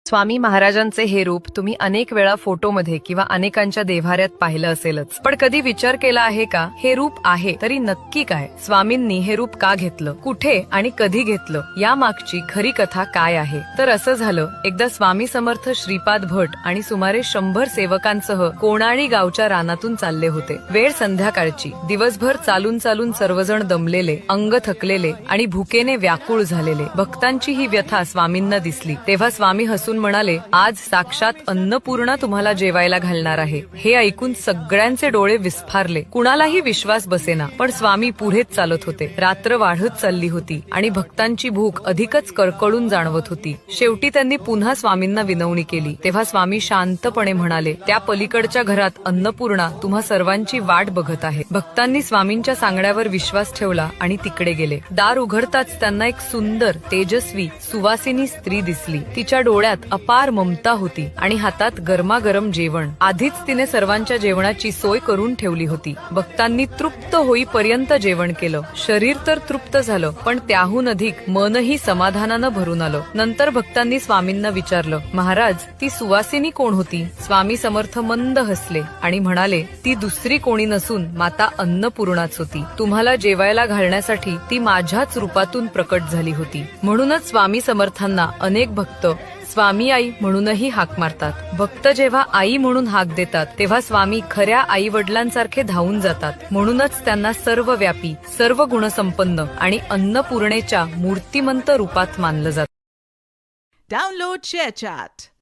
स्वामी महाराजांचे हे रूप तुम्ही अनेक वेळा फोटोमध्ये किंवा अनेकांच्या देव्हाऱ्यात पाहिलं असेलच, पण कधी विचार केला आहे का हे रूप आहे तरी नक्की काय? स्वामींनी हे रूप का घेतलं, कुठे आणि कधी घेतलं, या मागची खरी कथा काय आहे? तर असं झालं, एकदा स्वामी समर्थ श्रीपाद भट आणि सुमारे 100 सेवकांसह कोणाळी गावच्या रानातून चालले होते. वेळ संध्याकाळची. दिवसभर चालून चालून सर्वजण दमलेले, अंग थकलेले आणि भुकेने व्याकुळ झालेले. भक्तांची ही व्यथा स्वामींना दिसली. तेव्हा स्वामी हसून म्हणाले, आज साक्षात अन्नपूर्णा तुम्हाला जेवायला घालणार आहे. हे ऐकून सगळ्यांचे डोळे विस्फारले. कुणालाही विश्वास बसेना, पण स्वामी पुढेच चालत होते. रात्र वाढत चालली होती आणि भक्तांची भूक अधिकच कळकळून जाणवत होती. शेवटी त्यांनी पुन्हा स्वामींना विनवणी केली. तेव्हा स्वामी शांतपणे म्हणाले, त्या पलीकडच्या घरात अन्नपूर्णा तुम्हा सर्वांची वाट बघत आहे. भक्तांनी स्वामींच्या सांगण्यावर विश्वास ठेवला आणि तिकडे गेले. दार उघडताच त्यांना एक सुंदर, तेजस्वी, सुवासिनी स्त्री दिसली. तिच्या डोळ्यात अपार ममता होती आणि हातात गरमागरम जेवण. आधीच तिने सर्वांच्या जेवणाची सोय करून ठेवली होती. भक्तांनी तृप्त होईपर्यंत जेवण केलं. शरीर तर तृप्त झालं, पण त्याहून अधिक मनही समाधानानं भरून आलं. नंतर भक्तांनी स्वामींना विचारलं, महाराज, ती सुवासिनी कोण होती? स्वामी समर्थ मंद हसले आणि म्हणाले, ती दुसरी कोणी नसून माता अन्नपूर्णाच होती. तुम्हाला जेवायला घालण्यासाठी ती माझ्याच रूपातून प्रकट झाली होती. म्हणूनच स्वामी समर्थांना अनेक भक्त स्वामी आई म्हणूनही हाक मारतात. भक्त जेव्हा आई म्हणून हाक देतात तेव्हा स्वामी खऱ्या आई वडिलांसारखे धावून जातात. म्हणूनच त्यांना सर्वव्यापी, सर्व गुणसंपन्न आणि अन्नपूर्णेच्या मूर्तिमंत रूपात मानलं जातं. Download ShareChat.